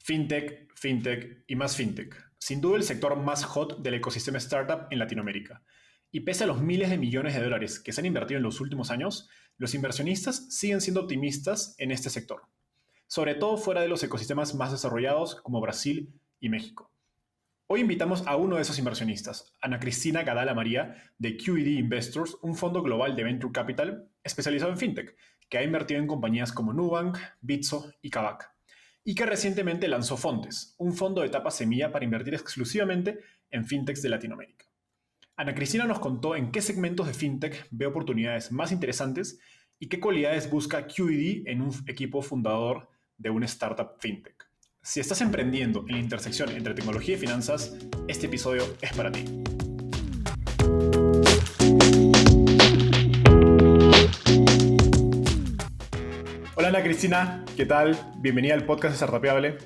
Fintech, fintech y más fintech. Sin duda el sector más hot del ecosistema startup en Latinoamérica. Y pese a los miles de millones de dólares que se han invertido en los últimos años, los inversionistas siguen siendo optimistas en este sector, sobre todo fuera de los ecosistemas más desarrollados como Brasil y México. Hoy invitamos a uno de esos inversionistas, Ana Cristina Gadala María, de QED Investors, un fondo global de Venture Capital especializado en fintech, que ha invertido en compañías como Nubank, Bitso y Kavak, y que recientemente lanzó Fontes, un fondo de etapa semilla para invertir exclusivamente en fintechs de Latinoamérica. Ana Cristina nos contó en qué segmentos de fintech ve oportunidades más interesantes y qué cualidades busca QED en un equipo fundador de una startup fintech. Si estás emprendiendo en la intersección entre tecnología y finanzas, este episodio es para ti. Hola Ana Cristina, ¿qué tal? Bienvenida al podcast de Startupeable.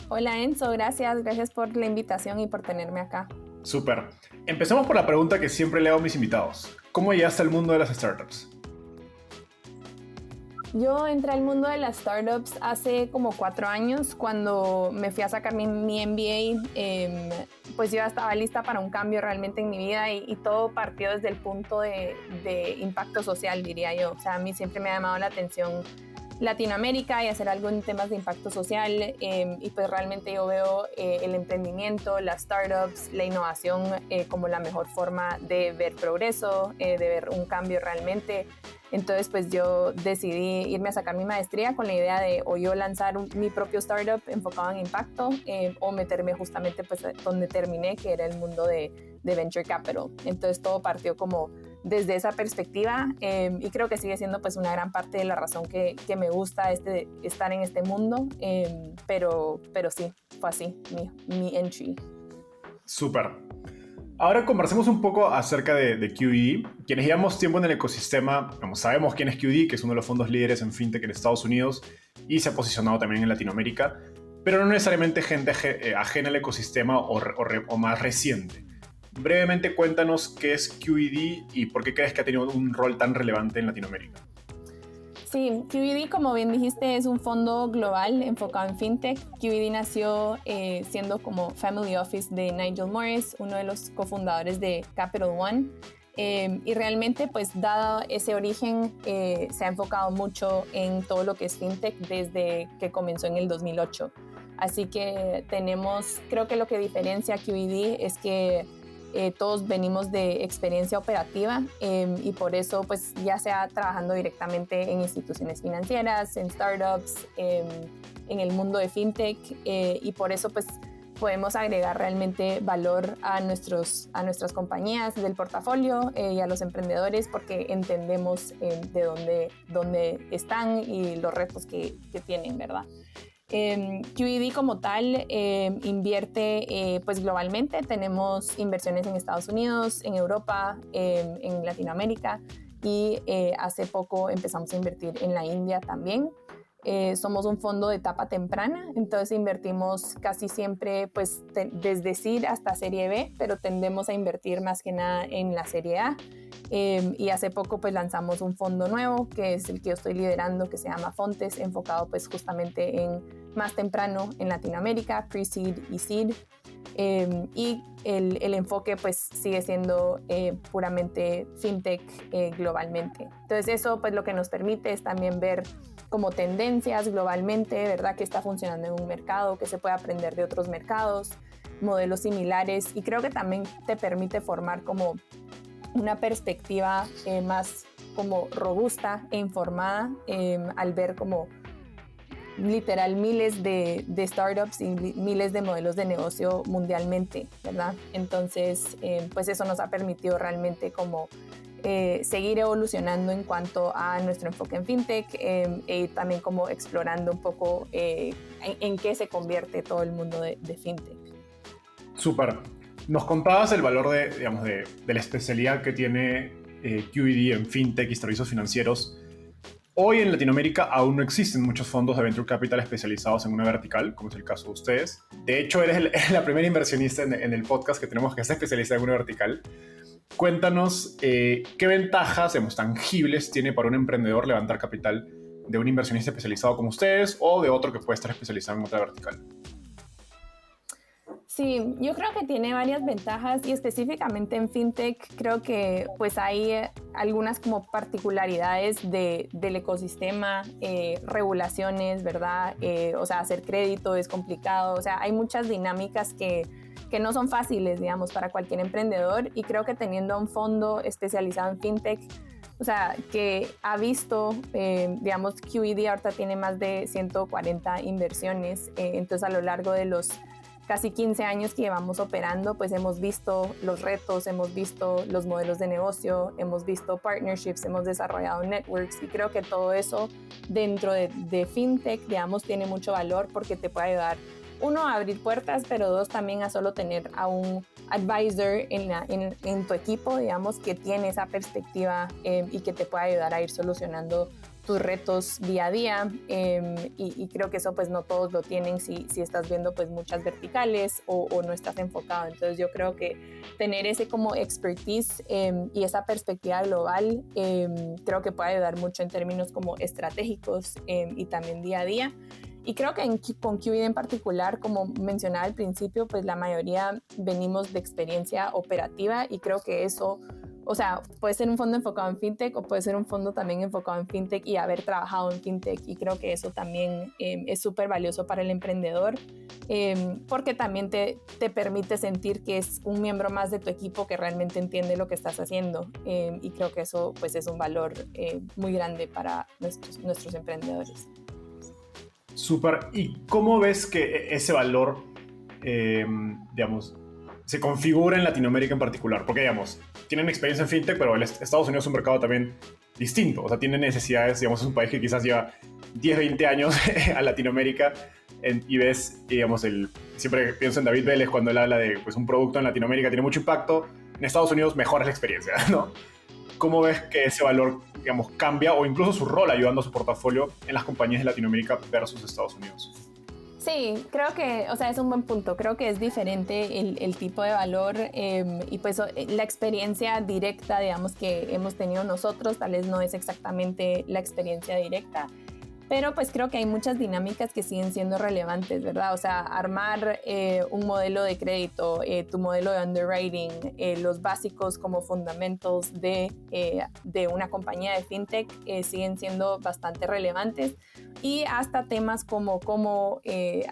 Hola Enzo, gracias por la invitación y por tenerme acá. Súper. Empecemos por la pregunta que siempre le hago a mis invitados. ¿Cómo llegaste al mundo de las startups? Yo entré al mundo de las startups hace como 4 años cuando me fui a sacar mi MBA. Pues yo ya estaba lista para un cambio realmente en mi vida y todo partió desde el punto de impacto social, diría yo. O sea, a mí siempre me ha llamado la atención Latinoamérica y hacer algo en temas de impacto social, y pues realmente yo veo el emprendimiento, las startups, la innovación como la mejor forma de ver progreso, de ver un cambio realmente. Entonces pues yo decidí irme a sacar mi maestría con la idea de o yo lanzar mi propio startup enfocado en impacto, o meterme justamente pues donde terminé, que era el mundo de Venture Capital. Entonces todo partió como desde esa perspectiva, y creo que sigue siendo pues una gran parte de la razón que me gusta estar en este mundo, pero sí, fue así mi entry. Súper. Ahora conversemos un poco acerca de QED. Quienes llevamos tiempo en el ecosistema, sabemos quién es QED, que es uno de los fondos líderes en fintech en Estados Unidos y se ha posicionado también en Latinoamérica, pero no necesariamente gente ajena al ecosistema o más reciente. Brevemente cuéntanos qué es QED y por qué crees que ha tenido un rol tan relevante en Latinoamérica. Sí, QED, como bien dijiste, es un fondo global enfocado en fintech. QED nació siendo como family office de Nigel Morris, uno de los cofundadores de Capital One. Y realmente, pues, dado ese origen, se ha enfocado mucho en todo lo que es fintech desde que comenzó en el 2008. Así que creo que lo que diferencia a QED es que todos venimos de experiencia operativa, y por eso pues ya sea trabajando directamente en instituciones financieras, en startups, en el mundo de fintech, y por eso pues podemos agregar realmente valor a nuestras compañías del portafolio, y a los emprendedores, porque entendemos de dónde están y los retos que tienen, ¿verdad? QED como tal invierte pues globalmente. Tenemos inversiones en Estados Unidos, en Europa, en Latinoamérica, y hace poco empezamos a invertir en la India también. Somos un fondo de etapa temprana, entonces invertimos casi siempre pues desde seed hasta serie B, pero tendemos a invertir más que nada en la serie A. Y hace poco pues lanzamos un fondo nuevo, que es el que yo estoy liderando, que se llama Fontes, enfocado pues justamente en más temprano en Latinoamérica, pre-seed y seed. Y el enfoque pues sigue siendo puramente fintech globalmente. Entonces eso pues lo que nos permite es también ver como tendencias globalmente, ¿verdad? Que está funcionando en un mercado, que se puede aprender de otros mercados, modelos similares, y creo que también te permite formar como una perspectiva más como robusta e informada, al ver como literal miles de startups y miles de modelos de negocio mundialmente, ¿verdad? Entonces, pues eso nos ha permitido realmente como seguir evolucionando en cuanto a nuestro enfoque en fintech, y también como explorando un poco en qué se convierte todo el mundo de fintech. Súper. Nos contabas el valor de la especialidad que tiene QED en fintech y servicios financieros. Hoy en Latinoamérica aún no existen muchos fondos de Venture Capital especializados en una vertical, como es el caso de ustedes. De hecho, eres la primera inversionista en el podcast que tenemos que ser especializada en una vertical. Cuéntanos qué ventajas tangibles tiene para un emprendedor levantar capital de un inversionista especializado como ustedes o de otro que puede estar especializado en otra vertical? Sí, yo creo que tiene varias ventajas y específicamente en fintech creo que pues hay algunas como particularidades del ecosistema, regulaciones, ¿verdad? O sea, hacer crédito es complicado, o sea, hay muchas dinámicas que no son fáciles, digamos, para cualquier emprendedor y creo que teniendo un fondo especializado en fintech, o sea, que ha visto, digamos, QED ahorita tiene más de 140 inversiones, entonces a lo largo de los casi 15 años que llevamos operando, pues hemos visto los retos, hemos visto los modelos de negocio, hemos visto partnerships, hemos desarrollado networks y creo que todo eso dentro de fintech, digamos, tiene mucho valor porque te puede ayudar, uno, a abrir puertas, pero dos, también a solo tener a un advisor en tu equipo, digamos, que tiene esa perspectiva y que te puede ayudar a ir solucionando tus retos día a día y creo que eso pues no todos lo tienen si estás viendo pues muchas verticales o no estás enfocado. Entonces yo creo que tener ese como expertise y esa perspectiva global creo que puede ayudar mucho en términos como estratégicos y también día a día. Y creo que con QED en particular, como mencionaba al principio, pues la mayoría venimos de experiencia operativa y creo que eso, o sea, puede ser un fondo enfocado en fintech o puede ser un fondo también enfocado en fintech y haber trabajado en fintech y creo que eso también es súper valioso para el emprendedor porque también te permite sentir que es un miembro más de tu equipo que realmente entiende lo que estás haciendo y creo que eso pues es un valor muy grande para nuestros emprendedores. Súper. ¿Y cómo ves que ese valor, digamos, se configura en Latinoamérica en particular? Porque, digamos, tienen experiencia en fintech, pero Estados Unidos es un mercado también distinto. O sea, tiene necesidades, digamos, es un país que quizás lleva 10, 20 años a Latinoamérica y ves, digamos, siempre pienso en David Vélez cuando él habla de pues, un producto en Latinoamérica tiene mucho impacto. En Estados Unidos mejora la experiencia, ¿no? ¿Cómo ves que ese valor, digamos, cambia o incluso su rol ayudando a su portafolio en las compañías de Latinoamérica versus Estados Unidos? Sí, creo que, o sea, es un buen punto. Creo que es diferente el tipo de valor y pues la experiencia directa, digamos, que hemos tenido nosotros, tal vez no es exactamente la experiencia directa. Pero pues creo que hay muchas dinámicas que siguen siendo relevantes, ¿verdad? O sea, armar un modelo de crédito, tu modelo de underwriting, los básicos como fundamentals de una compañía de fintech siguen siendo bastante relevantes y hasta temas como cómo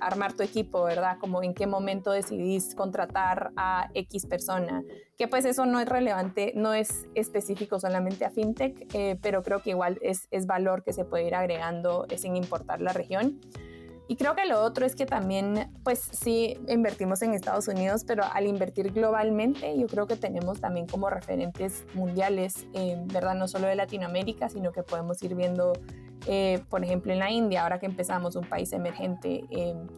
armar tu equipo, ¿verdad? Como en qué momento decidís contratar a X persona, que pues eso no es relevante, no es específico solamente a fintech, pero creo que igual es valor que se puede ir agregando sin importar la región. Y creo que lo otro es que también, pues sí, invertimos en Estados Unidos, pero al invertir globalmente, yo creo que tenemos también como referentes mundiales, ¿verdad? No solo de Latinoamérica, sino que podemos ir viendo, por ejemplo, en la India, ahora que empezamos un país emergente,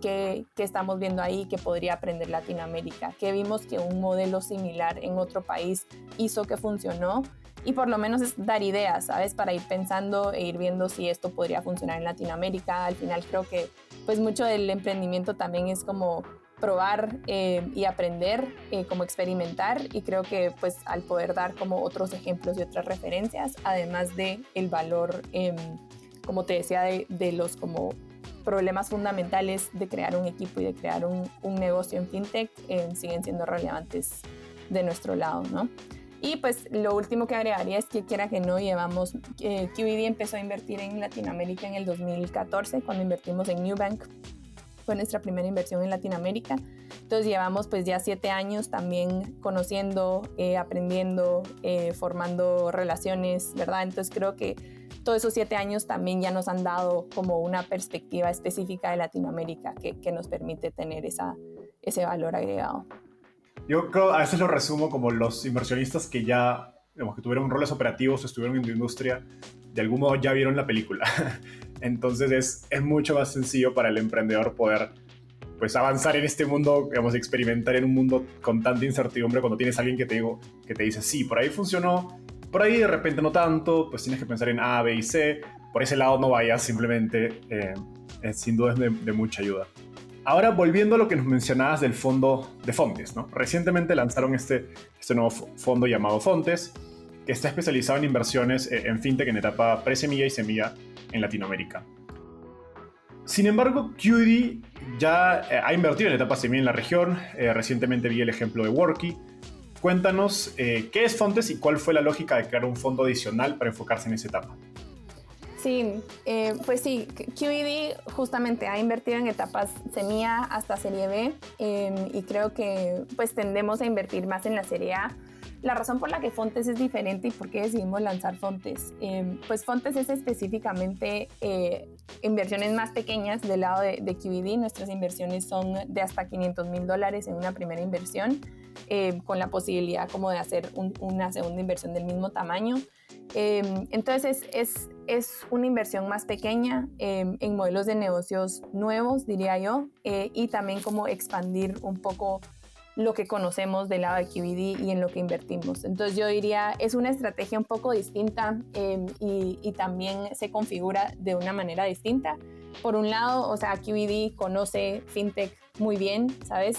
¿qué estamos viendo ahí que podría aprender Latinoamérica? ¿Qué vimos que un modelo similar en otro país hizo que funcionó? Y por lo menos es dar ideas, ¿sabes? Para ir pensando e ir viendo si esto podría funcionar en Latinoamérica. Al final creo que pues mucho del emprendimiento también es como probar y aprender, como experimentar y creo que pues al poder dar como otros ejemplos y otras referencias, además de el valor, como te decía, de los como problemas fundamentales de crear un equipo y de crear un negocio en fintech, siguen siendo relevantes de nuestro lado, ¿no? Y pues lo último que agregaría es que quiera que no llevamos, QED empezó a invertir en Latinoamérica en el 2014 cuando invertimos en Nubank, fue nuestra primera inversión en Latinoamérica. Entonces llevamos pues ya 7 años también conociendo, aprendiendo, formando relaciones, ¿verdad? Entonces creo que todos esos 7 años también ya nos han dado como una perspectiva específica de Latinoamérica que nos permite tener ese valor agregado. Yo creo, a veces lo resumo como los inversionistas que ya, digamos, que tuvieron roles operativos o estuvieron en la industria, de algún modo ya vieron la película. Entonces es mucho más sencillo para el emprendedor poder pues, avanzar en este mundo, digamos, experimentar en un mundo con tanta incertidumbre cuando tienes a alguien que te dice, sí, por ahí funcionó, por ahí de repente no tanto, pues tienes que pensar en A, B y C, por ese lado no vayas, simplemente sin duda es de mucha ayuda. Ahora, volviendo a lo que nos mencionabas del fondo de Fontes, ¿no? Recientemente lanzaron este nuevo fondo llamado Fontes, que está especializado en inversiones en fintech en etapa pre-semilla y semilla en Latinoamérica. Sin embargo, QED ya ha invertido en etapa semilla en la región. Recientemente vi el ejemplo de Worky. Cuéntanos qué es Fontes y cuál fue la lógica de crear un fondo adicional para enfocarse en esa etapa. Sí, pues sí, QED justamente ha invertido en etapas semilla hasta serie B y creo que pues tendemos a invertir más en la serie A. La razón por la que Fontes es diferente y por qué decidimos lanzar Fontes, pues Fontes es específicamente inversiones más pequeñas del lado de QED. Nuestras inversiones son de hasta $500,000 en una primera inversión, con la posibilidad como de hacer una segunda inversión del mismo tamaño. Entonces es una inversión más pequeña en modelos de negocios nuevos, diría yo, y también como expandir un poco lo que conocemos del lado de QED y en lo que invertimos. Entonces yo diría, es una estrategia un poco distinta y también se configura de una manera distinta. Por un lado, o sea, QED conoce FinTech muy bien, ¿sabes?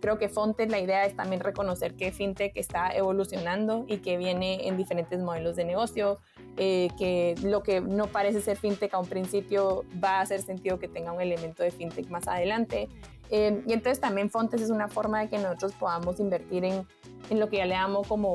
Creo que Fontes, la idea es también reconocer que FinTech está evolucionando y que viene en diferentes modelos de negocio, que lo que no parece ser FinTech a un principio va a hacer sentido que tenga un elemento de FinTech más adelante. Y entonces también Fontes es una forma de que nosotros podamos invertir en lo que ya le llamo como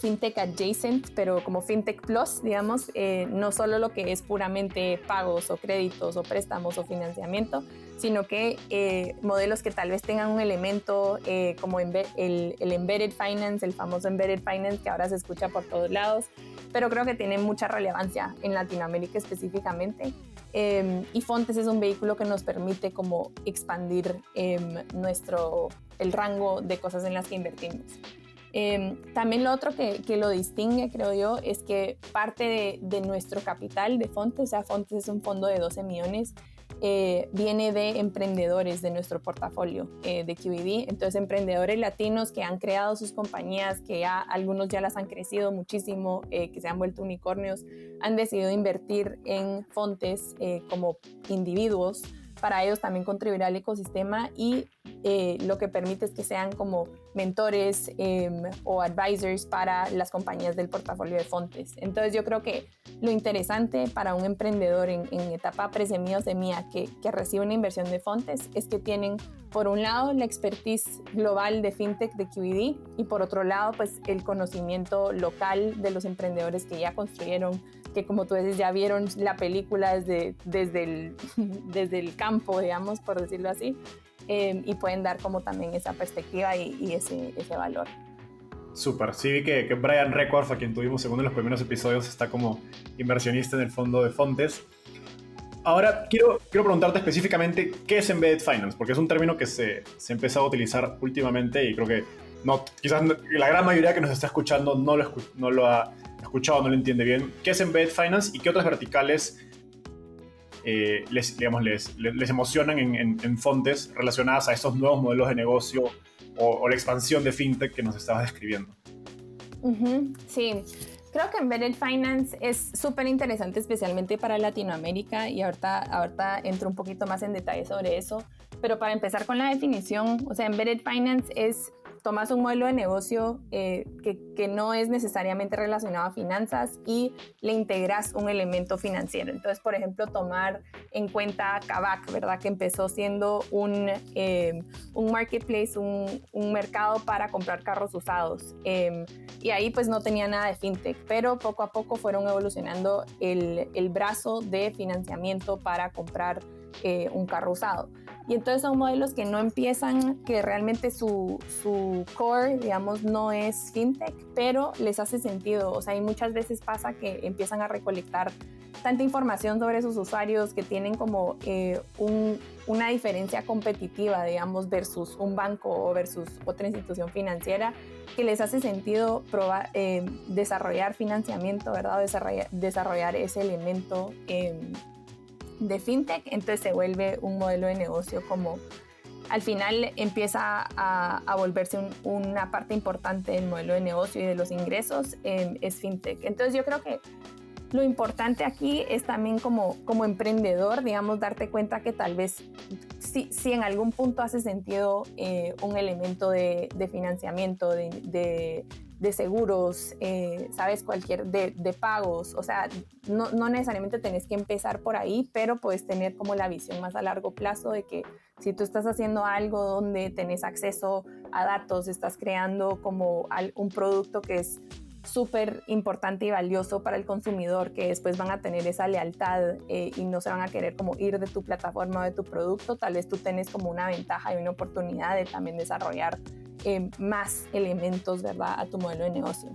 FinTech adjacent, pero como FinTech Plus, digamos, no solo lo que es puramente pagos o créditos o préstamos o financiamiento, sino que modelos que tal vez tengan un elemento como el embedded finance, el famoso embedded finance que ahora se escucha por todos lados, pero creo que tiene mucha relevancia en Latinoamérica específicamente. Y Fontes es un vehículo que nos permite como expandir el rango de cosas en las que invertimos. También lo otro que lo distingue, creo yo, es que parte de nuestro capital de Fontes, o sea, Fontes es un fondo de 12 millones, viene de emprendedores de nuestro portafolio de QED. Entonces, emprendedores latinos que han creado sus compañías, que algunos ya las han crecido muchísimo, que se han vuelto unicornios, han decidido invertir en Fontes como individuos para ellos también contribuir al ecosistema y lo que permite es que sean como mentores o advisors para las compañías del portafolio de Fontes. Entonces yo creo que lo interesante para un emprendedor en etapa pre-semilla o semilla que recibe una inversión de Fontes es que tienen por un lado la expertise global de FinTech de QED y por otro lado pues el conocimiento local de los emprendedores que ya construyeron, que como tú dices ya vieron la película desde el campo, digamos, por decirlo así, y pueden dar como también esa perspectiva y ese valor. Súper, sí vi que Brian Records, a quien tuvimos en uno de los primeros episodios, está como inversionista en el fondo de Fontes. Ahora, quiero preguntarte específicamente qué es Embedded Finance, porque es un término que se ha empezado a utilizar últimamente y creo que quizás la gran mayoría que nos está escuchando no lo ha escuchado, no lo entiende bien. ¿Qué es Embedded Finance y qué otras verticales les emocionan en Fontes relacionadas a estos nuevos modelos de negocio o la expansión de FinTech que nos estabas describiendo? Sí, creo que Embedded Finance es súper interesante, especialmente para Latinoamérica, y ahorita entro un poquito más en detalle sobre eso, pero para empezar con la definición, o sea, Embedded Finance es tomas un modelo de negocio que no es necesariamente relacionado a finanzas y le integras un elemento financiero. Entonces, por ejemplo, tomar en cuenta Kavak, ¿verdad? Que empezó siendo un marketplace, un mercado para comprar carros usados. Y ahí pues no tenía nada de fintech, pero poco a poco fueron evolucionando el brazo de financiamiento para comprar un carro usado. Y entonces son modelos que no empiezan, que realmente su core, digamos, no es fintech, pero les hace sentido. O sea, y muchas veces pasa que empiezan a recolectar tanta información sobre sus usuarios que tienen como una diferencia competitiva, digamos, versus un banco o versus otra institución financiera, que les hace sentido desarrollar financiamiento, ¿verdad? Desarrollar ese elemento de fintech. Entonces se vuelve un modelo de negocio como al final empieza a volverse una parte importante del modelo de negocio y de los ingresos, es fintech. Entonces yo creo que lo importante aquí es también como emprendedor, digamos, darte cuenta que tal vez si en algún punto hace sentido un elemento de financiamiento, de de seguros, sabes, de pagos. O sea, no necesariamente tenés que empezar por ahí, pero puedes tener como la visión más a largo plazo de que si tú estás haciendo algo donde tenés acceso a datos, estás creando como un producto que es súper importante y valioso para el consumidor, que después van a tener esa lealtad y no se van a querer como ir de tu plataforma o de tu producto, tal vez tú tenés como una ventaja y una oportunidad de también desarrollar más elementos, ¿verdad?, a tu modelo de negocio.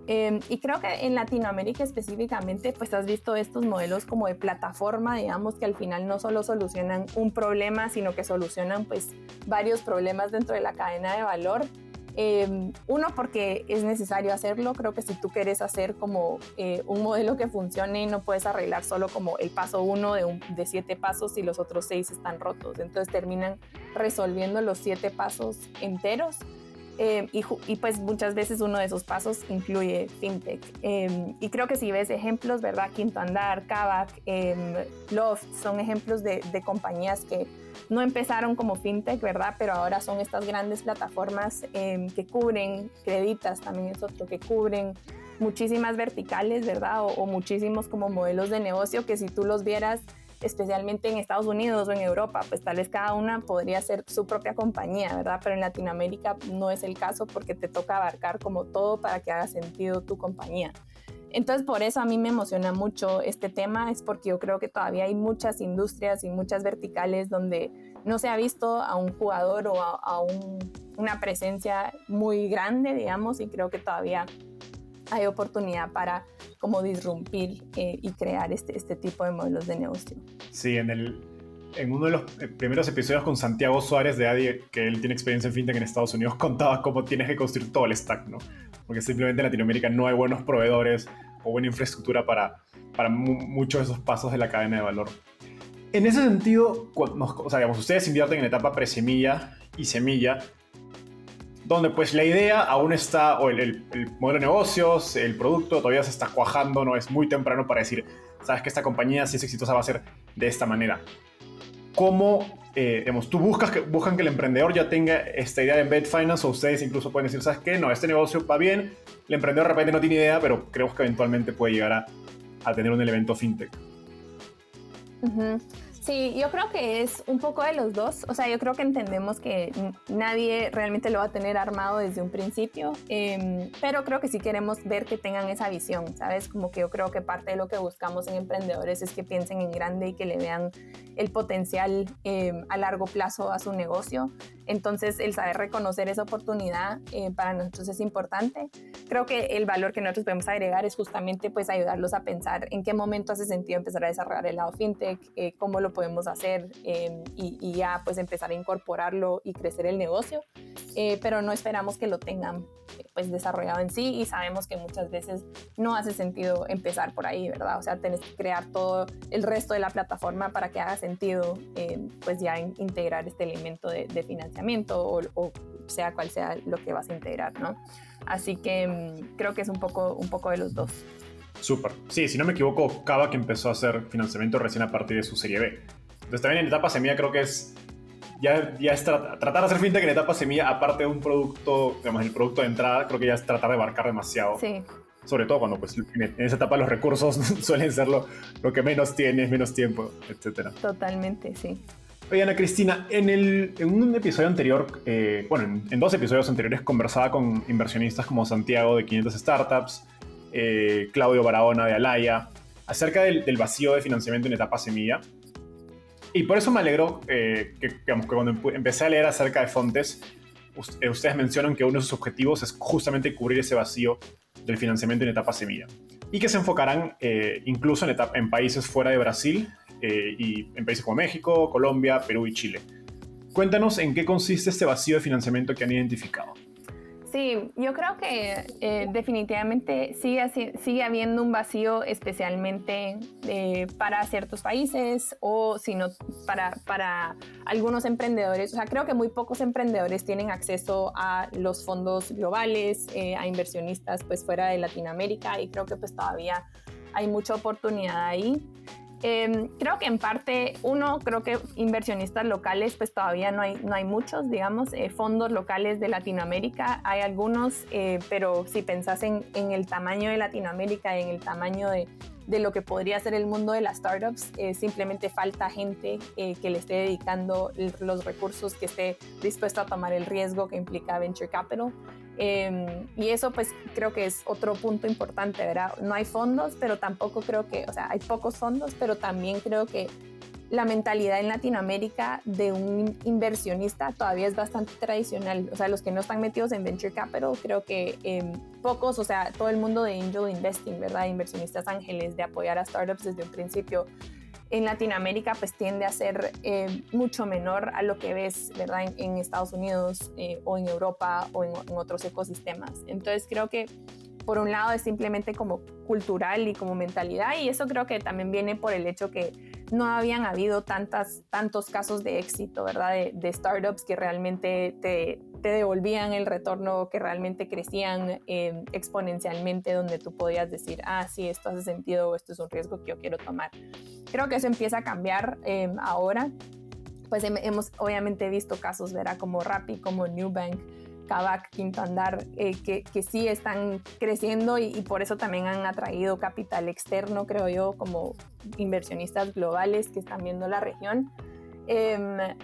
Y creo que en Latinoamérica específicamente, pues has visto estos modelos como de plataforma, digamos, que al final no solo solucionan un problema, sino que solucionan pues varios problemas dentro de la cadena de valor. Uno, porque es necesario hacerlo. Creo que si tú quieres hacer como un modelo que funcione, no puedes arreglar solo como el paso 1 de 7 pasos y los otros 6 están rotos. Entonces terminan resolviendo los 7 pasos enteros. Y pues muchas veces uno de esos pasos incluye fintech. Y creo que si ves ejemplos, ¿verdad? Quinto Andar, Kavak, Loft, son ejemplos de compañías que no empezaron como fintech, ¿verdad? Pero ahora son estas grandes plataformas que cubren, Creditas también es otro, que cubren muchísimas verticales, ¿verdad? O muchísimos como modelos de negocio que si tú los vieras, especialmente en Estados Unidos o en Europa, pues tal vez cada una podría ser su propia compañía, ¿verdad? Pero en Latinoamérica no es el caso porque te toca abarcar como todo para que haga sentido tu compañía. Entonces, por eso a mí me emociona mucho este tema, es porque yo creo que todavía hay muchas industrias y muchas verticales donde no se ha visto a un jugador o una presencia muy grande, digamos, y creo que todavía hay oportunidad para como disrumpir y crear este tipo de modelos de negocio. Sí, en uno de los primeros episodios con Santiago Suárez de ADI, que él tiene experiencia en fintech en Estados Unidos, contaba cómo tienes que construir todo el stack, ¿no? Porque simplemente en Latinoamérica no hay buenos proveedores o buena infraestructura para muchos de esos pasos de la cadena de valor. En ese sentido, o sea, digamos, ustedes invierten en etapa presemilla y semilla, donde pues la idea aún está, o el modelo de negocios, el producto todavía se está cuajando, no es muy temprano para decir, sabes que esta compañía, si es exitosa, va a ser de esta manera. ¿Cómo, digamos, tú buscan que el emprendedor ya tenga esta idea de Embed Finance, o ustedes incluso pueden decir, ¿sabes qué? No, este negocio va bien, el emprendedor de repente no tiene idea, pero creemos que eventualmente puede llegar a tener un elemento fintech? Uh-huh. Sí, yo creo que es un poco de los dos. O sea, yo creo que entendemos que nadie realmente lo va a tener armado desde un principio, pero creo que sí queremos ver que tengan esa visión, ¿sabes? Como que yo creo que parte de lo que buscamos en emprendedores es que piensen en grande y que le vean el potencial a largo plazo a su negocio. Entonces, el saber reconocer esa oportunidad para nosotros es importante. Creo que el valor que nosotros podemos agregar es justamente pues ayudarlos a pensar en qué momento hace sentido empezar a desarrollar el lado fintech, cómo lo podemos hacer y ya pues empezar a incorporarlo y crecer el negocio. Pero no esperamos que lo tengan pues desarrollado en sí, y sabemos que muchas veces no hace sentido empezar por ahí, ¿verdad? O sea, tenés que crear todo el resto de la plataforma para que haga sentido pues ya integrar este elemento de financiamiento o sea cual sea lo que vas a integrar, ¿no? Así que creo que es un poco de los dos. Súper. Sí, si no me equivoco, Kavak empezó a hacer financiamiento recién a partir de su serie B. Entonces también en etapa semilla creo que es ya es tratar de hacer fintech en etapa semilla, aparte de un producto, digamos, el producto de entrada, creo que ya es tratar de abarcar demasiado. Sí. Sobre todo cuando pues, en esa etapa los recursos suelen ser lo que menos tienes, menos tiempo, etc. Totalmente, sí. Oye, Ana Cristina, en un episodio anterior, en 2 episodios anteriores conversaba con inversionistas como Santiago de 500 Startups, Claudio Barahona de Alaya, acerca del vacío de financiamiento en etapa semilla. Y por eso me alegró que cuando empecé a leer acerca de Fontes, ustedes mencionan que uno de sus objetivos es justamente cubrir ese vacío del financiamiento en etapa semilla. Y que se enfocarán incluso en países fuera de Brasil y en países como México, Colombia, Perú y Chile. Cuéntanos en qué consiste este vacío de financiamiento que han identificado. Sí, yo creo que definitivamente sigue habiendo un vacío, especialmente para ciertos países o si no para algunos emprendedores. O sea, creo que muy pocos emprendedores tienen acceso a los fondos globales, a inversionistas pues fuera de Latinoamérica, y creo que pues todavía hay mucha oportunidad ahí. Creo que en parte, creo que inversionistas locales, pues todavía no hay muchos, digamos, fondos locales de Latinoamérica, hay algunos, pero si pensás en el tamaño de Latinoamérica, en el tamaño de lo que podría ser el mundo de las startups, simplemente falta gente que le esté dedicando los recursos, que esté dispuesto a tomar el riesgo que implica venture capital. Y eso pues creo que es otro punto importante, ¿verdad? No hay fondos, pero tampoco creo que, o sea, hay pocos fondos, pero también creo que la mentalidad en Latinoamérica de un inversionista todavía es bastante tradicional. O sea, los que no están metidos en venture capital, creo que pocos, o sea, todo el mundo de angel investing, ¿verdad? Inversionistas ángeles, de apoyar a startups desde un principio, en Latinoamérica pues tiende a ser mucho menor a lo que ves, ¿verdad? En Estados Unidos o en Europa o en otros ecosistemas. Entonces creo que por un lado es simplemente como cultural y como mentalidad, y eso creo que también viene por el hecho que no habían habido tantos casos de éxito, ¿verdad? De startups que realmente te devolvían el retorno, que realmente crecían exponencialmente, donde tú podías decir, sí, esto hace sentido o esto es un riesgo que yo quiero tomar. Creo que eso empieza a cambiar ahora. Pues hemos obviamente visto casos, ¿verdad? Como Rappi, como Nubank, Kavak, Quinto Andar, que sí están creciendo y por eso también han atraído capital externo, creo yo, como inversionistas globales que están viendo la región.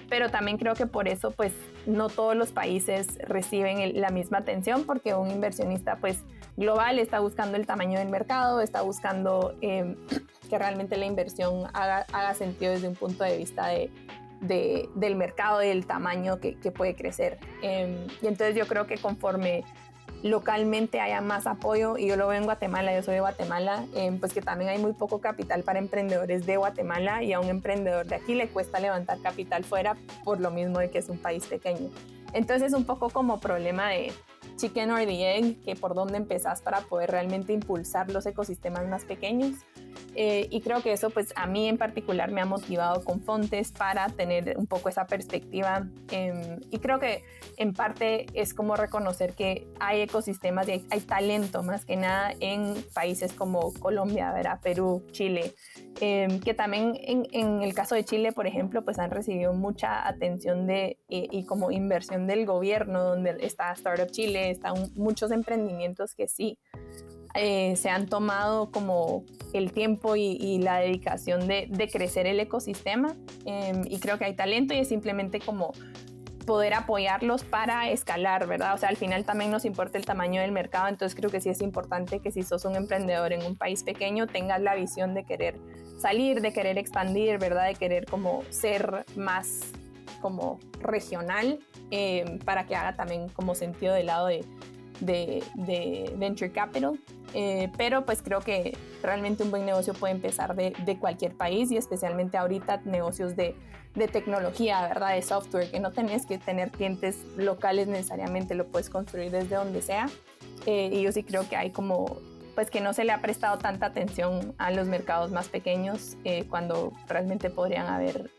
Pero también creo que por eso pues no todos los países reciben la misma atención, porque un inversionista pues global está buscando el tamaño del mercado, está buscando que realmente la inversión haga sentido desde un punto de vista del mercado y del tamaño que puede crecer. Y entonces yo creo que conforme localmente haya más apoyo, y yo lo veo en Guatemala, yo soy de Guatemala, pues que también hay muy poco capital para emprendedores de Guatemala, y a un emprendedor de aquí le cuesta levantar capital fuera por lo mismo de que es un país pequeño. Entonces es un poco como problema de chicken or the egg, que por dónde empezás para poder realmente impulsar los ecosistemas más pequeños. Y creo que eso pues a mí en particular me ha motivado con Fontes para tener un poco esa perspectiva, y creo que en parte es como reconocer que hay ecosistemas y hay talento más que nada en países como Colombia, ¿verdad? Perú, Chile, que también en el caso de Chile, por ejemplo, pues han recibido mucha atención y como inversión del gobierno, donde está Startup Chile, están muchos emprendimientos que sí se han tomado como el tiempo y la dedicación de crecer el ecosistema, y creo que hay talento y es simplemente como poder apoyarlos para escalar, ¿verdad? O sea, al final también nos importa el tamaño del mercado, entonces creo que sí es importante que si sos un emprendedor en un país pequeño tengas la visión de querer salir, de querer expandir, ¿verdad? De querer como ser más como regional, para que haga también como sentido del lado de venture capital. Pero pues creo que realmente un buen negocio puede empezar de cualquier país, y especialmente ahorita negocios de tecnología, ¿verdad? De software, que no tenés que tener clientes locales necesariamente, lo puedes construir desde donde sea. Y yo sí creo que hay como, pues que no se le ha prestado tanta atención a los mercados más pequeños, cuando realmente podrían haber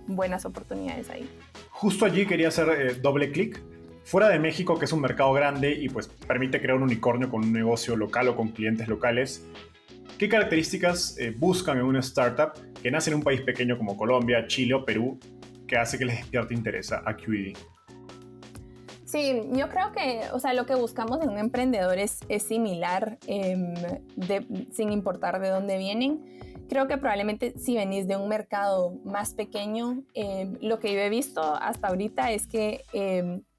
buenas oportunidades ahí. Justo allí quería hacer doble clic. Fuera de México, que es un mercado grande y pues permite crear un unicornio con un negocio local o con clientes locales, ¿qué características buscan en una startup que nace en un país pequeño como Colombia, Chile o Perú, que hace que les despierte interés a QED? Sí, yo creo que, o sea, lo que buscamos en un emprendedor es similar, sin importar de dónde vienen. Creo que probablemente si venís de un mercado más pequeño, lo que yo he visto hasta ahorita es que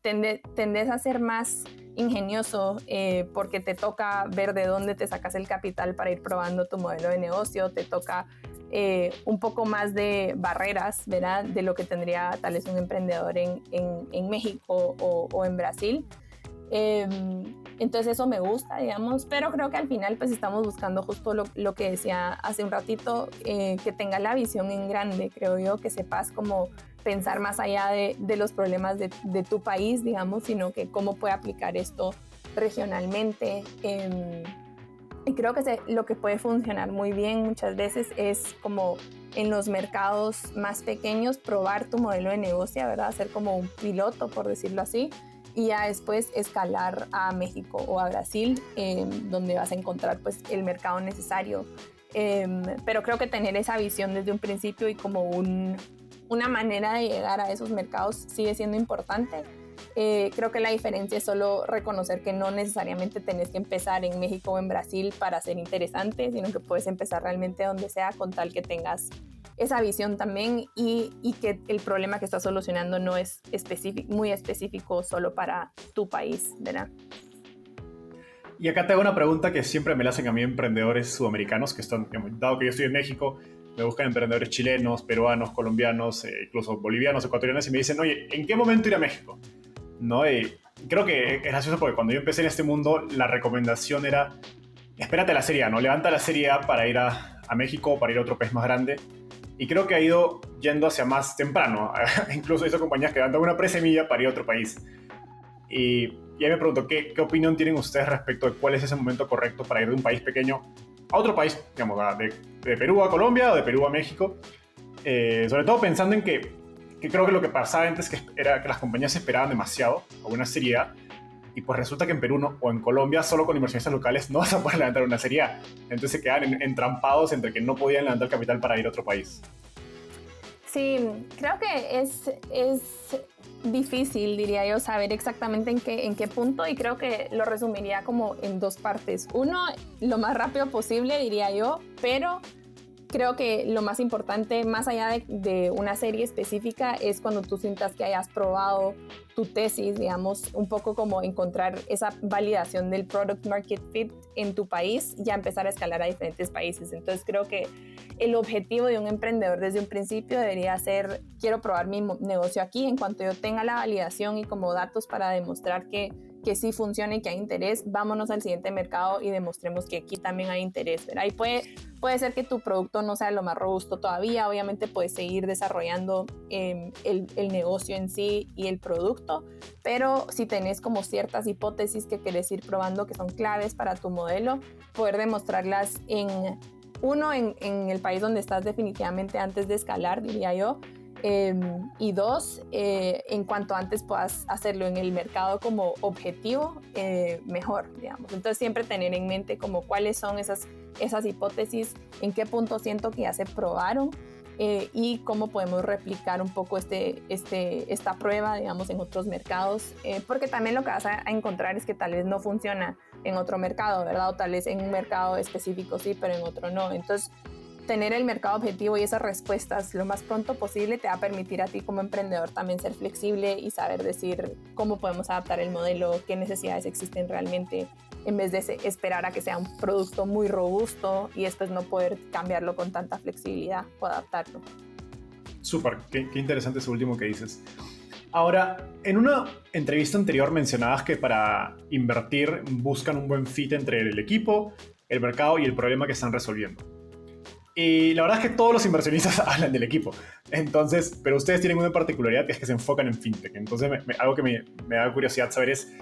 tendés a ser más ingenioso, porque te toca ver de dónde te sacas el capital para ir probando tu modelo de negocio, te toca un poco más de barreras, ¿verdad? De lo que tendría tal vez un emprendedor en México o en Brasil. Entonces eso me gusta, digamos, pero creo que al final pues estamos buscando justo lo que decía hace un ratito, que tengas la visión en grande, creo yo, que sepas cómo pensar más allá de los problemas de tu país, digamos, sino que cómo puede aplicar esto regionalmente. Y creo que lo que puede funcionar muy bien muchas veces es como en los mercados más pequeños probar tu modelo de negocio, ¿verdad? Hacer como un piloto, por decirlo así, y ya después escalar a México o a Brasil, donde vas a encontrar pues el mercado necesario. pero creo que tener esa visión desde un principio y como una manera de llegar a esos mercados sigue siendo importante. Creo que la diferencia es solo reconocer que no necesariamente tenés que empezar en México o en Brasil para ser interesante, sino que puedes empezar realmente donde sea con tal que tengas esa visión también y que el problema que estás solucionando no es muy específico solo para tu país, ¿verdad? Y acá te hago una pregunta que siempre me la hacen a mí emprendedores sudamericanos que están, dado que yo estoy en México, me buscan emprendedores chilenos, peruanos, colombianos, incluso bolivianos, ecuatorianos y me dicen, oye, ¿en qué momento ir a México? ¿No? Creo que es gracioso porque cuando yo empecé en este mundo, la recomendación era, espérate a la Serie A, ¿no? Levanta la Serie A para ir a México o para ir a otro país más grande. Y creo que ha ido yendo hacia más temprano. Incluso hizo compañías que levantan una presemilla para ir a otro país. Y ahí me pregunto, ¿qué opinión tienen ustedes respecto de cuál es ese momento correcto para ir de un país pequeño a otro país, digamos, de Perú a Colombia o de Perú a México? Sobre todo pensando en que creo que lo que pasaba antes era que las compañías esperaban demasiado a una Serie A y pues resulta que en Perú o en Colombia solo con inversionistas locales no vas a poder levantar una Serie A. Entonces se quedan entrampados entre que no podían levantar capital para ir a otro país. Sí, creo que es difícil, diría yo, saber exactamente en qué punto y creo que lo resumiría como en dos partes. Uno, lo más rápido posible, diría yo, pero creo que lo más importante, más allá de una serie específica, es cuando tú sientas que hayas probado tu tesis, digamos, un poco como encontrar esa validación del product market fit en tu país, ya empezar a escalar a diferentes países. Entonces creo que el objetivo de un emprendedor desde un principio debería ser, quiero probar mi negocio aquí, en cuanto yo tenga la validación y como datos para demostrar que sí funciona y que hay interés, vámonos al siguiente mercado y demostremos que aquí también hay interés, ¿verdad? Y puede ser que tu producto no sea lo más robusto todavía, obviamente puedes seguir desarrollando el negocio en sí y el producto, pero si tenés como ciertas hipótesis que querés ir probando que son claves para tu modelo, poder demostrarlas en el país donde estás definitivamente antes de escalar, diría yo, y dos, en cuanto antes puedas hacerlo en el mercado como objetivo, mejor, digamos. Entonces siempre tener en mente como cuáles son esas hipótesis, en qué punto siento que ya se probaron y cómo podemos replicar un poco esta prueba, digamos, en otros mercados, porque también lo que vas a encontrar es que tal vez no funciona en otro mercado, ¿verdad? O tal vez en un mercado específico sí, pero en otro no. Entonces, tener el mercado objetivo y esas respuestas lo más pronto posible te va a permitir a ti como emprendedor también ser flexible y saber decir cómo podemos adaptar el modelo, qué necesidades existen realmente, en vez de esperar a que sea un producto muy robusto y después no poder cambiarlo con tanta flexibilidad o adaptarlo. Súper, qué interesante eso último que dices. Ahora, en una entrevista anterior mencionabas que para invertir buscan un buen fit entre el equipo, el mercado y el problema que están resolviendo. Y la verdad es que todos los inversionistas hablan del equipo. Entonces, pero ustedes tienen una particularidad que es que se enfocan en fintech. Entonces, algo que me da curiosidad saber es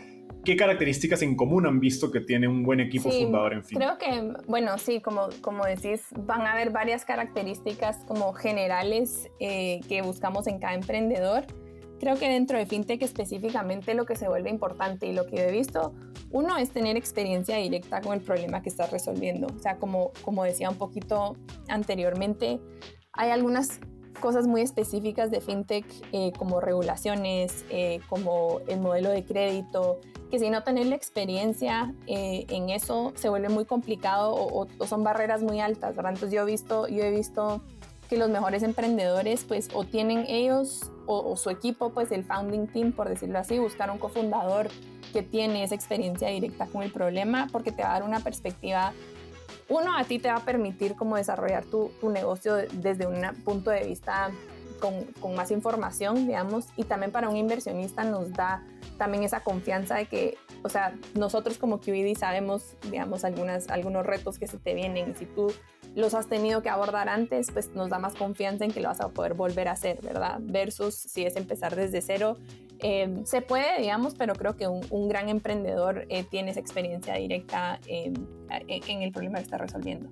qué características en común han visto que tiene un buen equipo fundador en fintech. Creo que, bueno, sí, como decís, van a haber varias características como generales que buscamos en cada emprendedor. Creo que dentro de fintech específicamente lo que se vuelve importante y lo que yo he visto, uno es tener experiencia directa con el problema que estás resolviendo. O sea, como decía un poquito anteriormente, hay algunas cosas muy específicas de fintech como regulaciones, como el modelo de crédito, que si no tenés la experiencia en eso se vuelve muy complicado o son barreras muy altas, ¿verdad? Entonces yo he visto que los mejores emprendedores pues o tienen ellos o su equipo, pues el founding team, por decirlo así, buscar un cofundador que tiene esa experiencia directa con el problema, porque te va a dar una perspectiva. Uno, a ti te va a permitir como desarrollar tu negocio desde un punto de vista con más información, digamos, y también para un inversionista nos da también esa confianza de que, o sea, nosotros como QED sabemos, digamos, algunos retos que se te vienen, y si tú los has tenido que abordar antes, pues nos da más confianza en que lo vas a poder volver a hacer, ¿verdad? Versus si es empezar desde cero. Se puede, digamos, pero creo que un gran emprendedor tiene esa experiencia directa en el problema que está resolviendo.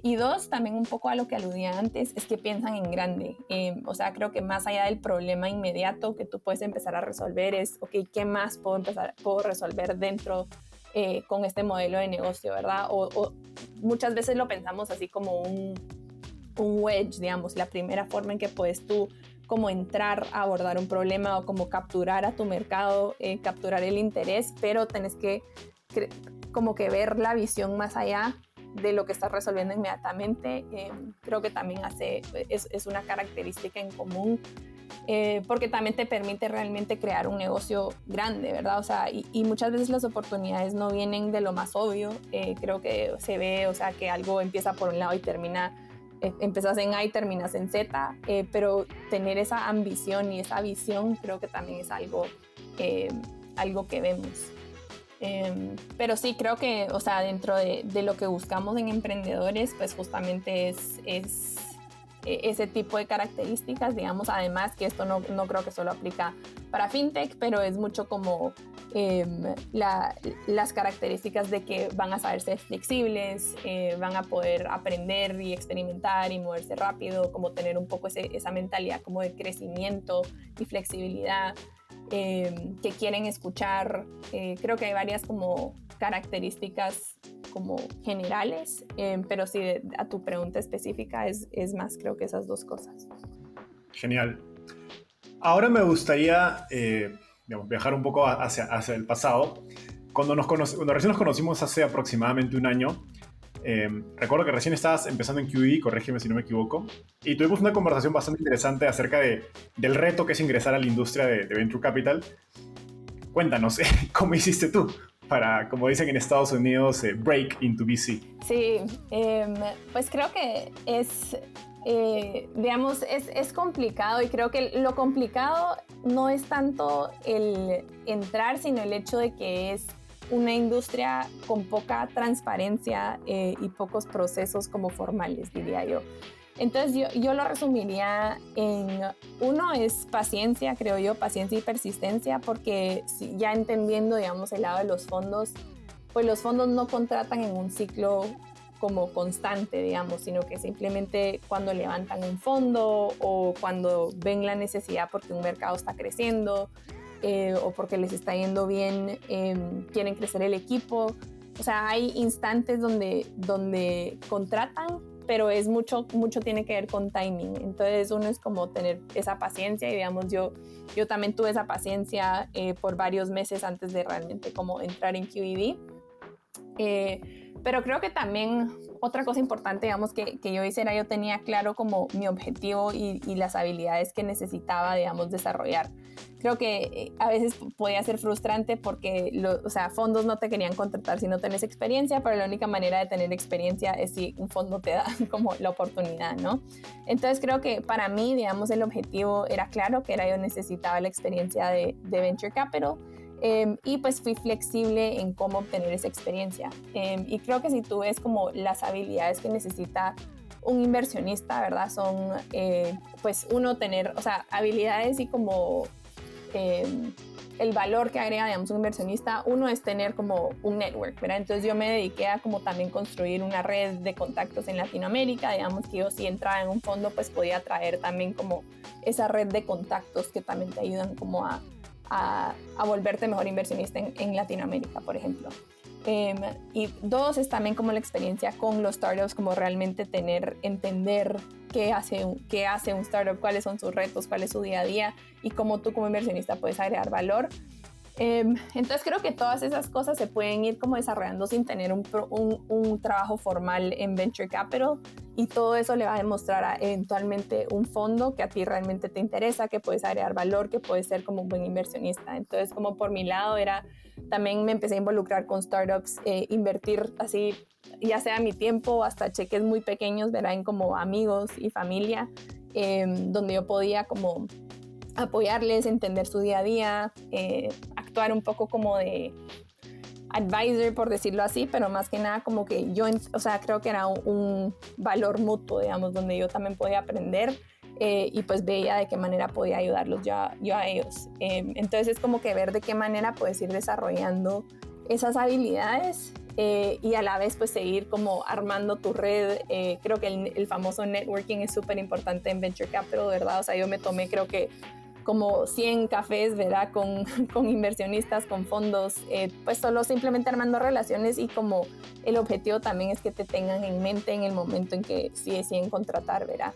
Y dos, también un poco a lo que aludía antes, es que piensan en grande. O sea, creo que más allá del problema inmediato que tú puedes empezar a resolver es, ok, ¿qué más puedo resolver dentro con este modelo de negocio, ¿verdad? O muchas veces lo pensamos así como un wedge, digamos, la primera forma en que puedes tú como entrar a abordar un problema o como capturar a tu mercado, capturar el interés, pero tenés que como que ver la visión más allá de lo que estás resolviendo inmediatamente. Creo que también es una característica en común, porque también te permite realmente crear un negocio grande, ¿verdad? O sea, y muchas veces las oportunidades no vienen de lo más obvio. Creo que se ve, o sea, que algo empieza por un lado y empiezas en A y terminas en Z, pero tener esa ambición y esa visión creo que también es algo que vemos. Pero sí, creo que, o sea, dentro de lo que buscamos en emprendedores, pues justamente es ese tipo de características, digamos, además que esto no creo que solo aplica para fintech, pero es mucho como las características de que van a saber ser flexibles, van a poder aprender y experimentar y moverse rápido, como tener un poco esa mentalidad como de crecimiento y flexibilidad, que quieren escuchar. Creo que hay varias como características como generales, pero sí, a tu pregunta específica es más, creo que esas dos cosas. Genial. Ahora me gustaría digamos, viajar un poco hacia el pasado. Cuando recién nos conocimos hace aproximadamente un año, recuerdo que recién estabas empezando en QE, corrígeme si no me equivoco, y tuvimos una conversación bastante interesante acerca del reto que es ingresar a la industria de Venture Capital. Cuéntanos, ¿cómo hiciste tú para, como dicen en Estados Unidos, break into VC? Sí, pues creo que digamos, es complicado, y creo que lo complicado no es tanto el entrar, sino el hecho de que es una industria con poca transparencia y pocos procesos como formales, diría yo. Entonces yo lo resumiría en, uno es paciencia, creo yo, paciencia y persistencia, porque ya entendiendo, digamos, el lado de los fondos, pues los fondos no contratan en un ciclo como constante, digamos, sino que simplemente cuando levantan un fondo o cuando ven la necesidad porque un mercado está creciendo, o porque les está yendo bien, quieren crecer el equipo. O sea, hay instantes donde contratan, pero es mucho tiene que ver con timing. Entonces uno es como tener esa paciencia, y digamos, yo también tuve esa paciencia por varios meses antes de realmente como entrar en QED. Pero creo que también otra cosa importante, digamos, que yo hice era, yo tenía claro como mi objetivo y las habilidades que necesitaba, digamos, desarrollar. Creo que a veces podía ser frustrante porque, o sea, fondos no te querían contratar si no tenés experiencia, pero la única manera de tener experiencia es si un fondo te da como la oportunidad, ¿no? Entonces creo que para mí, digamos, el objetivo era claro, que era yo necesitaba la experiencia de Venture Capital. Y pues fui flexible en cómo obtener esa experiencia. Y creo que si tú ves como las habilidades que necesita un inversionista, ¿verdad? Son, pues uno tener, o sea, habilidades y como el valor que agrega, digamos, un inversionista. Uno es tener como un network, ¿verdad? Entonces yo me dediqué a como también construir una red de contactos en Latinoamérica. Digamos que yo, si entraba en un fondo, pues podía traer también como esa red de contactos que también te ayudan como a volverte mejor inversionista en Latinoamérica, por ejemplo. Y dos, es también como la experiencia con los startups, como realmente entender qué hace un startup, cuáles son sus retos, cuál es su día a día, y cómo tú como inversionista puedes agregar valor. Entonces creo que todas esas cosas se pueden ir como desarrollando sin tener un trabajo formal en Venture Capital, y todo eso le va a demostrar eventualmente un fondo que a ti realmente te interesa, que puedes agregar valor, que puedes ser como un buen inversionista. Entonces, como por mi lado también me empecé a involucrar con startups, invertir así, ya sea mi tiempo, hasta cheques muy pequeños, ¿verdad? En como amigos y familia, donde yo podía como apoyarles, entender su día a día, actuar un poco como de advisor, por decirlo así, pero más que nada como que yo, o sea, creo que era un valor mutuo, digamos, donde yo también podía aprender, y pues veía de qué manera podía ayudarlos yo a ellos. Entonces es como que ver de qué manera puedes ir desarrollando esas habilidades, y a la vez pues seguir como armando tu red. Creo que el famoso networking es súper importante en Venture Capital, ¿verdad? O sea, yo me tomé creo que como 100 cafés, ¿verdad? Con inversionistas, con fondos, pues solo simplemente armando relaciones y como el objetivo también es que te tengan en mente en el momento en que sí deciden contratar, ¿verdad?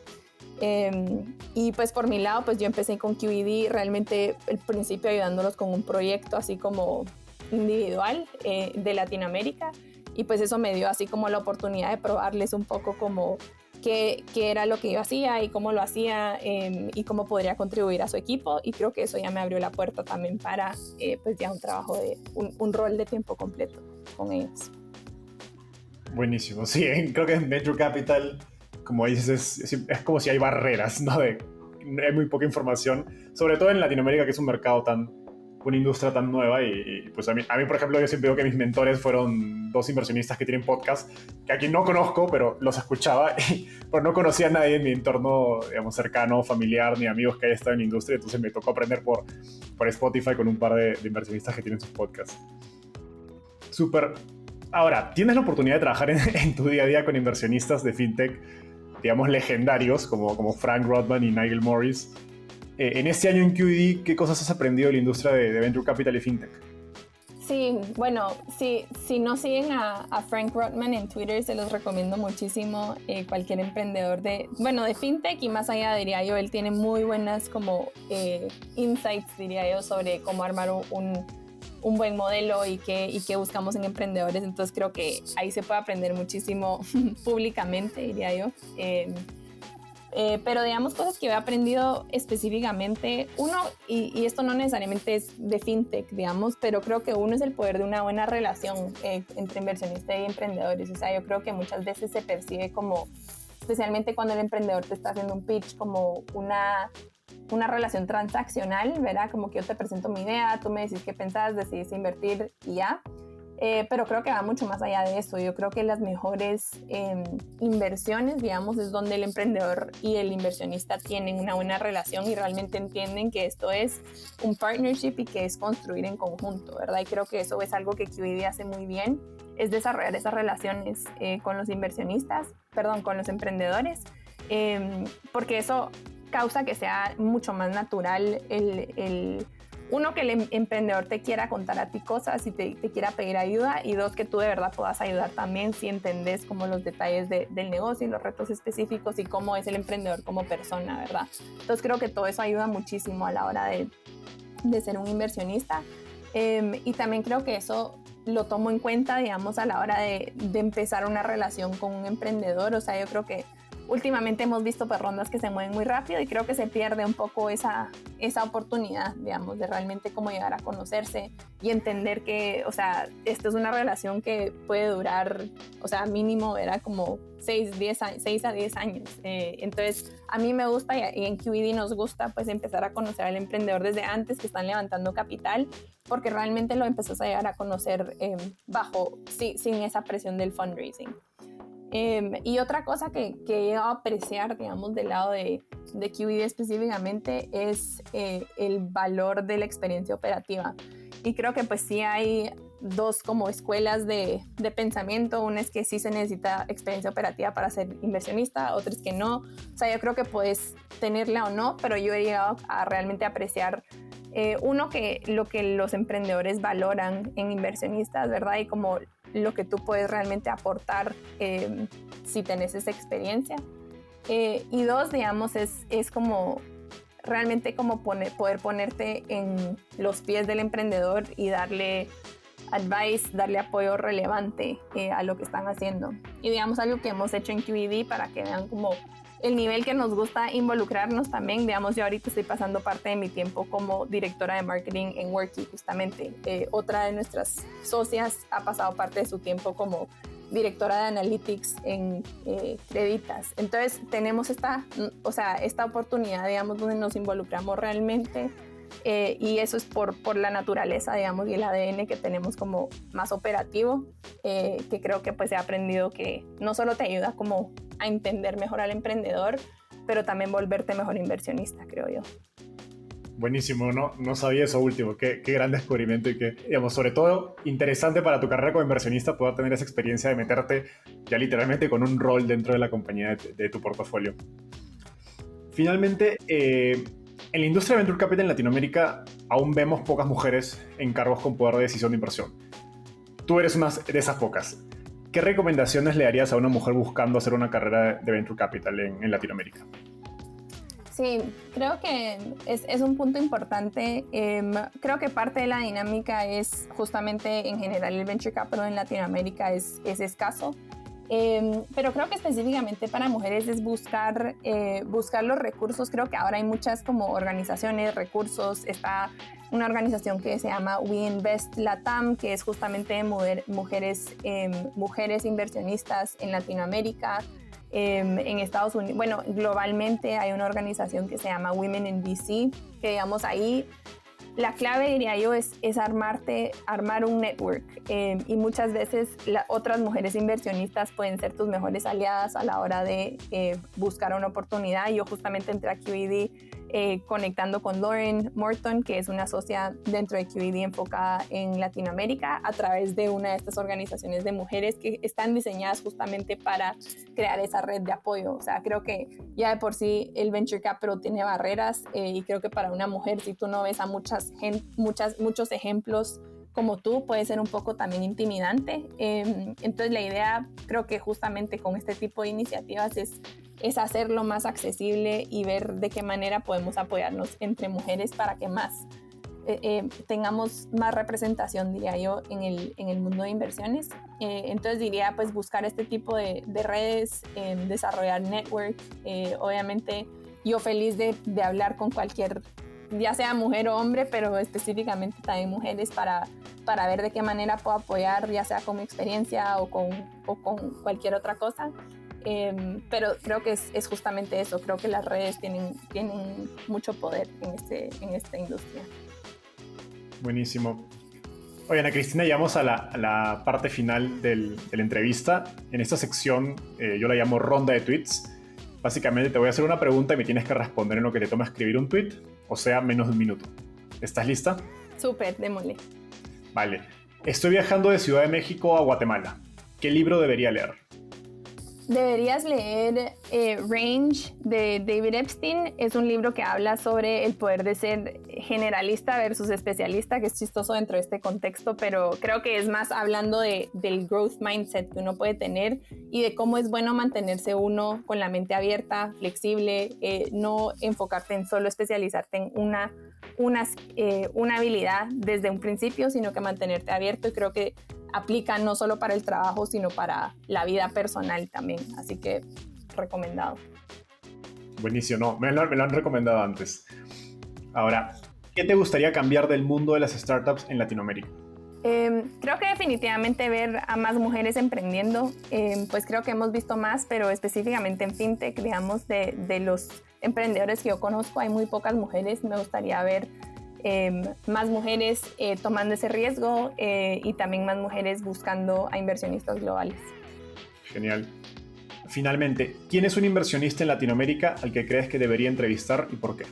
Y pues por mi lado, pues yo empecé con QED realmente al principio ayudándolos con un proyecto así como individual de Latinoamérica, y pues eso me dio así como la oportunidad de probarles un poco como qué era lo que yo hacía y cómo lo hacía, y cómo podría contribuir a su equipo, y creo que eso ya me abrió la puerta también para pues ya un trabajo de un rol de tiempo completo con ellos. Buenísimo, sí, creo que en Venture Capital, como dices, es como si hay barreras, ¿no? Hay muy poca información, sobre todo en Latinoamérica, que es un mercado una industria tan nueva, y pues a mí, por ejemplo, yo siempre digo que mis mentores fueron dos inversionistas que tienen podcast, que aquí no conozco, pero los escuchaba, pero no conocía a nadie en mi entorno, digamos, cercano, familiar, ni amigos que haya estado en la industria, entonces me tocó aprender por Spotify con un par de inversionistas que tienen sus podcasts. Súper. Ahora, tienes la oportunidad de trabajar en tu día a día con inversionistas de fintech, digamos, legendarios, como Frank Rodman y Nigel Morris. En este año en QED, ¿qué cosas has aprendido de la industria de Venture Capital y fintech? Sí, bueno, si no siguen a Frank Rodman en Twitter, se los recomiendo muchísimo. Cualquier emprendedor de fintech y más allá, diría yo, él tiene muy buenas como insights, diría yo, sobre cómo armar un buen modelo y qué buscamos en emprendedores. Entonces creo que ahí se puede aprender muchísimo públicamente, diría yo. Pero digamos cosas que he aprendido específicamente, uno, y esto no necesariamente es de fintech, digamos, pero creo que uno es el poder de una buena relación entre inversionista y emprendedores. O sea, yo creo que muchas veces se percibe como, especialmente cuando el emprendedor te está haciendo un pitch, como una relación transaccional, ¿verdad? Como que yo te presento mi idea, tú me decís qué pensás, decidís invertir y ya. Pero creo que va mucho más allá de eso. Yo creo que las mejores inversiones, digamos, es donde el emprendedor y el inversionista tienen una buena relación y realmente entienden que esto es un partnership y que es construir en conjunto, ¿verdad? Y creo que eso es algo que QED hace muy bien, es desarrollar esas relaciones con los con los emprendedores, porque eso causa que sea mucho más natural uno, que el emprendedor te quiera contar a ti cosas y te quiera pedir ayuda, y dos, que tú de verdad puedas ayudar también si entendés como los detalles del negocio y los retos específicos y cómo es el emprendedor como persona, ¿verdad? Entonces creo que todo eso ayuda muchísimo a la hora de ser un inversionista, y también creo que eso lo tomo en cuenta, digamos, a la hora de empezar una relación con un emprendedor. O sea, yo creo que últimamente hemos visto pues rondas que se mueven muy rápido y creo que se pierde un poco esa oportunidad, digamos, de realmente cómo llegar a conocerse y entender que, o sea, esto es una relación que puede durar, o sea, mínimo era como 6 a 10 años. Entonces, a mí me gusta y en QED nos gusta pues empezar a conocer al emprendedor desde antes que están levantando capital, porque realmente lo empezás a llegar a conocer sin esa presión del fundraising. Y otra cosa que he llegado a apreciar, digamos, del lado de QED específicamente, es el valor de la experiencia operativa. Y creo que pues sí hay dos como escuelas de pensamiento. Una es que sí se necesita experiencia operativa para ser inversionista, otra es que no. O sea, yo creo que puedes tenerla o no, pero yo he llegado a realmente apreciar uno, que lo que los emprendedores valoran en inversionistas, ¿verdad? Y como lo que tú puedes realmente aportar si tenés esa experiencia. Y dos, digamos, es como realmente como poder ponerte en los pies del emprendedor y darle advice, darle apoyo relevante a lo que están haciendo. Y digamos, algo que hemos hecho en QED para que vean como el nivel que nos gusta involucrarnos también. Digamos, yo ahorita estoy pasando parte de mi tiempo como directora de marketing en Worky, justamente. Otra de nuestras socias ha pasado parte de su tiempo como directora de analytics en Creditas. Entonces tenemos esta oportunidad, digamos, donde nos involucramos realmente, y eso es por la naturaleza, digamos, y el ADN que tenemos como más operativo, que creo que pues he aprendido que no solo te ayuda como a entender mejor al emprendedor, pero también volverte mejor inversionista, creo yo. Buenísimo, no sabía eso último, qué gran descubrimiento, y que, digamos, sobre todo interesante para tu carrera como inversionista poder tener esa experiencia de meterte ya literalmente con un rol dentro de la compañía de tu portafolio. Finalmente, En la industria de Venture Capital en Latinoamérica aún vemos pocas mujeres en cargos con poder de decisión de inversión. Tú eres una de esas pocas. ¿Qué recomendaciones le darías a una mujer buscando hacer una carrera de Venture Capital en Latinoamérica? Sí, creo que es un punto importante. Creo que parte de la dinámica es justamente en general el Venture Capital en Latinoamérica es escaso. Pero creo que específicamente para mujeres es buscar los recursos. Creo que ahora hay muchas como organizaciones, recursos. Está una organización que se llama We Invest Latam, que es justamente mujeres inversionistas en Latinoamérica. En Estados Unidos, bueno, globalmente hay una organización que se llama Women in VC, que digamos ahí la clave, diría yo, es armar un network, y muchas veces otras mujeres inversionistas pueden ser tus mejores aliadas a la hora de buscar una oportunidad. Yo justamente entré a QED conectando con Lauren Morton, que es una socia dentro de QED enfocada en Latinoamérica, a través de una de estas organizaciones de mujeres que están diseñadas justamente para crear esa red de apoyo. O sea, creo que ya de por sí el Venture Capital tiene barreras, y creo que para una mujer, si tú no ves a muchos ejemplos como tú, puede ser un poco también intimidante. Entonces la idea, creo que justamente con este tipo de iniciativas es hacerlo más accesible y ver de qué manera podemos apoyarnos entre mujeres para que tengamos más representación, diría yo, en el mundo de inversiones. Entonces diría pues buscar este tipo de redes, desarrollar network. Obviamente yo feliz de hablar con cualquier, ya sea mujer o hombre, pero específicamente también mujeres para ver de qué manera puedo apoyar, ya sea con mi experiencia o con cualquier otra cosa. Pero creo que es justamente eso. Creo que las redes tienen mucho poder en esta industria. Buenísimo. Oye, Ana Cristina, llegamos a la parte final de la entrevista. En esta sección yo la llamo ronda de tweets. Básicamente te voy a hacer una pregunta y me tienes que responder en lo que te toma escribir un tweet, o sea, menos de un minuto. ¿Estás lista? Súper, démosle. Vale. Estoy viajando de Ciudad de México a Guatemala. ¿Qué libro debería leer? Deberías leer Range de David Epstein. Es un libro que habla sobre el poder de ser generalista versus especialista, que es chistoso dentro de este contexto, pero creo que es más hablando del growth mindset que uno puede tener y de cómo es bueno mantenerse uno con la mente abierta, flexible, no enfocarte en solo especializarte en una habilidad desde un principio, sino que mantenerte abierto. Y creo que aplica no solo para el trabajo, sino para la vida personal también. Así que recomendado. Buenísimo, no, me lo han recomendado antes. Ahora, ¿qué te gustaría cambiar del mundo de las startups en Latinoamérica? Creo que definitivamente ver a más mujeres emprendiendo. Pues creo que hemos visto más, pero específicamente en fintech, digamos, de los emprendedores que yo conozco, hay muy pocas mujeres. Me gustaría ver más mujeres tomando ese riesgo, y también más mujeres buscando a inversionistas globales. Genial. Finalmente, ¿quién es un inversionista en Latinoamérica al que crees que debería entrevistar y por qué?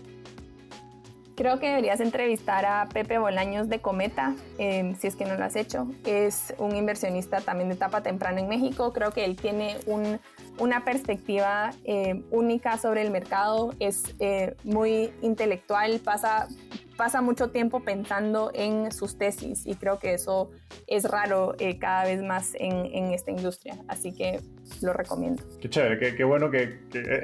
Creo que deberías entrevistar a Pepe Bolaños de Cometa, si es que no lo has hecho. Es un inversionista también de etapa temprana en México. Creo que él tiene una perspectiva única sobre el mercado. Es muy intelectual, pasa mucho tiempo pensando en sus tesis, y creo que eso es raro cada vez más en esta industria. Así que lo recomiendo. Qué chévere, qué bueno que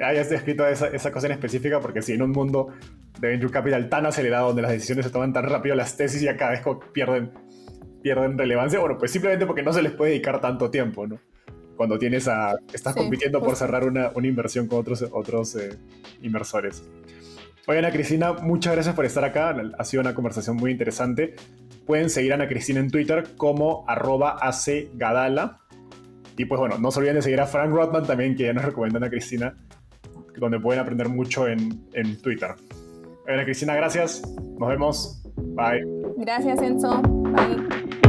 hayas escrito esa cosa en específica, porque si en un mundo de Venture Capital tan acelerado, donde las decisiones se toman tan rápido, las tesis ya cada vez pierden relevancia. Bueno, pues simplemente porque no se les puede dedicar tanto tiempo, ¿no? Cuando estás compitiendo por cerrar una inversión con otros inversores. Oye, Ana Cristina, muchas gracias por estar acá. Ha sido una conversación muy interesante. Pueden seguir a Ana Cristina en Twitter como @acgadala. Y pues bueno, no se olviden de seguir a Frank Rothman también, que ya nos recomendó Ana Cristina, donde pueden aprender mucho en Twitter. Ana Cristina, gracias. Nos vemos. Bye. Gracias, Enzo. Bye.